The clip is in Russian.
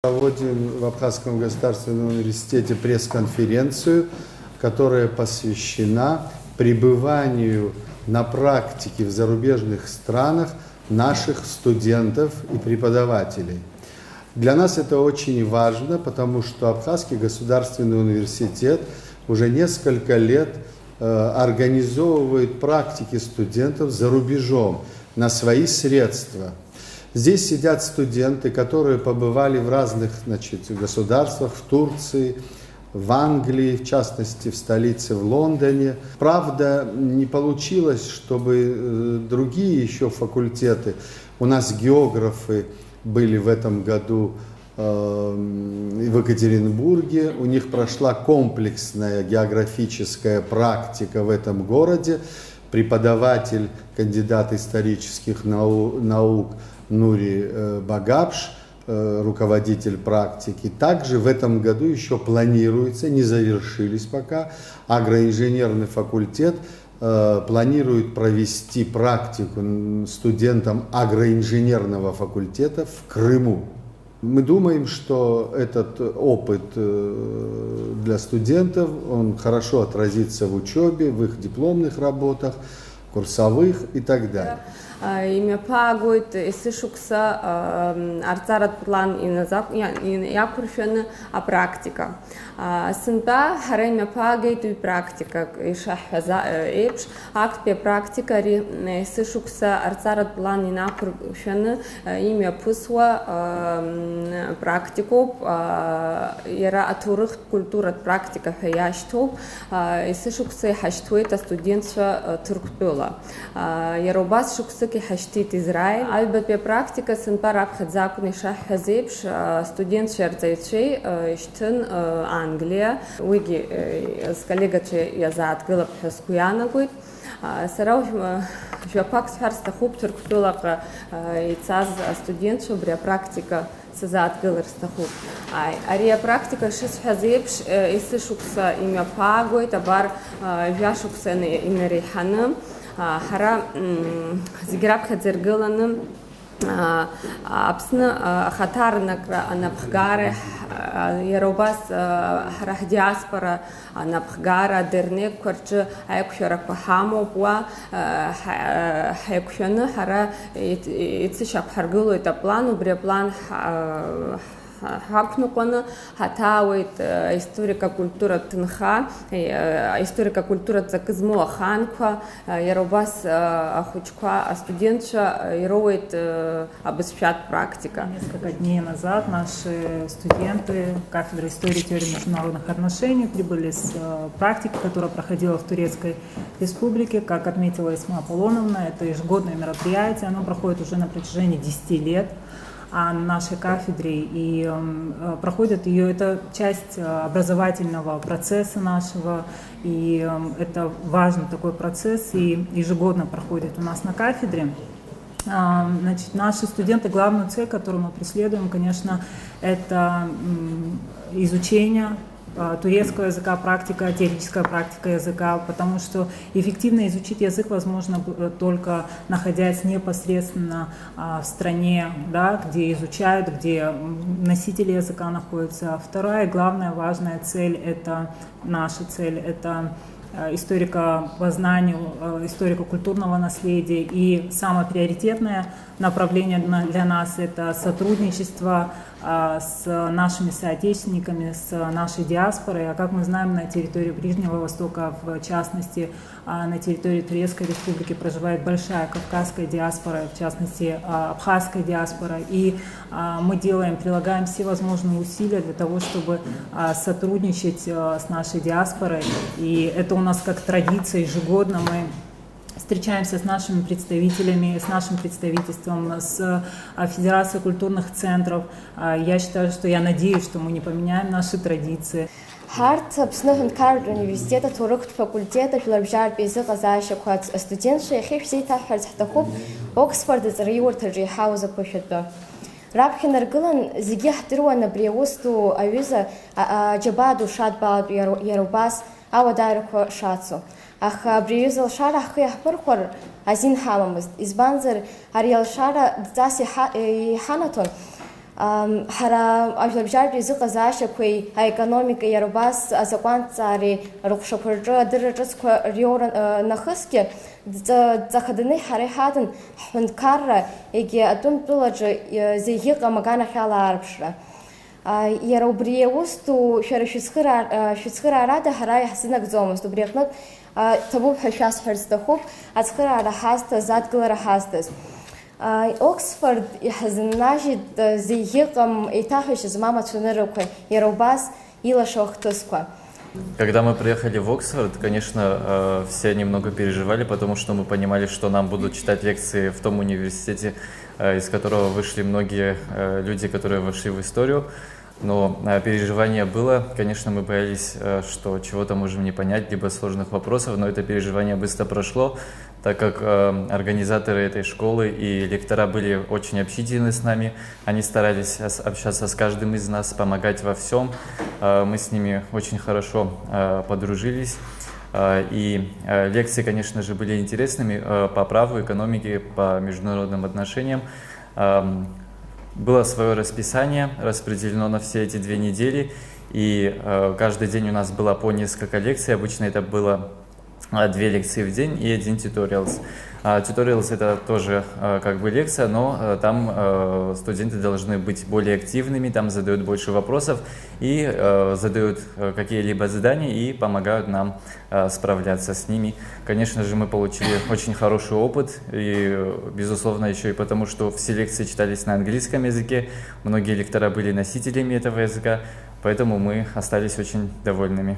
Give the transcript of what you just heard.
Проводим в Абхазском государственном университете пресс-конференцию, которая посвящена пребыванию на практике в зарубежных странах наших студентов и преподавателей. Для нас это очень важно, потому что Абхазский государственный университет уже несколько лет организовывает практики студентов за рубежом на свои средства. Здесь сидят студенты, которые побывали в разных государствах, в Турции, в Англии, в частности в столице, в Лондоне. Правда, не получилось, чтобы другие еще факультеты, у нас географы были в этом году в Екатеринбурге, у них прошла комплексная географическая практика в этом городе. Преподаватель, кандидат исторических наук Нури Багапш, руководитель практики. Также в этом году еще планируется, не завершились пока, агроинженерный факультет планирует провести практику студентам агроинженерного факультета в Крыму. Мы думаем, что этот опыт для студентов, он хорошо отразится в учебе, в их дипломных работах, курсовых и так далее. Имя пагует, исышукса, арцарат план и якурфена, а практика. Сынпа харемя пагает и практика, и шахаза эпш, акт пе практика, исышукса, арцарат план и накурфена, имя пусва, практику, яра атурых культура практика хаяшту, исышукса хаштует студентство турктула. Ярубас шукса حشتيت إسرائيل. البته практика сынпарап хадзакуни шахазепш студент шерцайчей иштен Англия. Уиги с коллегаче я заатгылап хаскуяна гуит. Сарау жапак сфарста хуп турктулака ицаз студент шубря практика сазаатгылар стахуп. Ария практика шис хазепш исышукса имя пагой табар жашукса инериханым. Хара зиграб хадзергыланым абсна хатарнак анабхгаре яробас хара диаспора анабхгара дернек корчы айкшора пахамо буа хайкшона хара ицишап харгылу это плану бре план Хакнукона хатауит историка культура тынха, историка культура цакызмо ханква, яробас ахучква, студентша яроуит обысчат практика. Несколько дней назад наши студенты кафедры истории и теории международных отношений прибыли с практики, которая проходила в Турецкой Республике. Как отметила Исма Аполлоновна, это ежегодное мероприятие, оно проходит уже на протяжении 10 лет. На нашей кафедре и проходит ее, это часть образовательного процесса нашего, и это важный такой процесс, и ежегодно проходит у нас на кафедре. Значит, наши студенты, главную цель, которую мы преследуем, конечно, это изучение турецкого языка, теоретическая практика языка, потому что эффективно изучить язык возможно только находясь непосредственно в стране, да, где изучают, где носители языка находятся. Вторая, главная, важная цель, это наша цель, это историко-познанию, историко-культурного наследия. И самое приоритетное направление для нас – это сотрудничество с нашими соотечественниками, с нашей диаспорой. А как мы знаем, на территории Ближнего Востока, в частности, на территории Турецкой Республики проживает большая кавказская диаспора, в частности, абхазская диаспора. И мы прилагаем все возможные усилия для того, чтобы сотрудничать с нашей диаспорой. И это у нас как традиция, ежегодно мы встречаемся с нашими представителями, с нашим представительством, с Федерацией культурных центров. Я надеюсь, что мы не поменяем наши традиции. Харт Аԥсны университета ҭоурыхтә факультета жәларбжьаратә изыҟазаашьақәа астудентцәа иахьеиԥшзеиҭаҳҳәарц ҳҭахуп Оксфорд аҵараиурҭаҿы иаҳауз аԥышәатәы. Раԥхьа наргылан зегьы ҳдыруан абри аус ду аҩыза аџьабаа ду шадбалатәу иара убас ауадаҩрақәа шацу. Аха абри аҩыза алшара ҳхы иаҳԥырхәар азин ҳамамызт. Избанзар ари алшара дҵас иҳанаҭон ҳара ажәлабжьартә изыҟазаашьақәеи аекономикеи иара убас азакәанҭҵаареи рыҟәшақәа рҿы адырра ҿыцқәа риоура нахысгьы ҵахаданы ҳара иҳаҭан ҳҳәынҭқарра егьи атәымтәылаҿы зегьы ыҟам аганахьала аарԥшра. Иара убри аус ду шәара шәыцхыраарада ҳара иаҳзынагӡомызт. Убри аҟнытә ҭабуп ҳәа шәасҳәарц сҭахуп ацхыраара ҳазҭаз, адгылара ҳазҭаз. Оксфорд иҳазыннажьит зегьы ыҟам еиҭаҳәашьа змам ацәаныррақәа, иара убас илашо ахҭысқәа. Когда мы приехали в Оксфорд, конечно, все немного переживали, потому что мы понимали, что нам будут читать лекции в том университете, из которого вышли многие люди, которые вошли в историю. Но переживание было, конечно, мы боялись, что чего-то можем не понять, либо сложных вопросов, но это переживание быстро прошло, так как организаторы этой школы и лектора были очень общительны с нами, они старались общаться с каждым из нас, помогать во всем, мы с ними очень хорошо подружились. И лекции, конечно же, были интересными по праву, экономике, по международным отношениям. Было свое расписание, распределено на все эти 2 недели, и каждый день у нас было по несколько лекций. Обычно это было 2 лекции в день и 1 tutorials. Tutorials это тоже как бы лекция, но там студенты должны быть более активными, там задают больше вопросов и задают какие-либо задания и помогают нам справляться с ними. Конечно же, мы получили очень хороший опыт, и, безусловно, еще и потому, что все лекции читались на английском языке, многие лектора были носителями этого языка, поэтому мы остались очень довольными.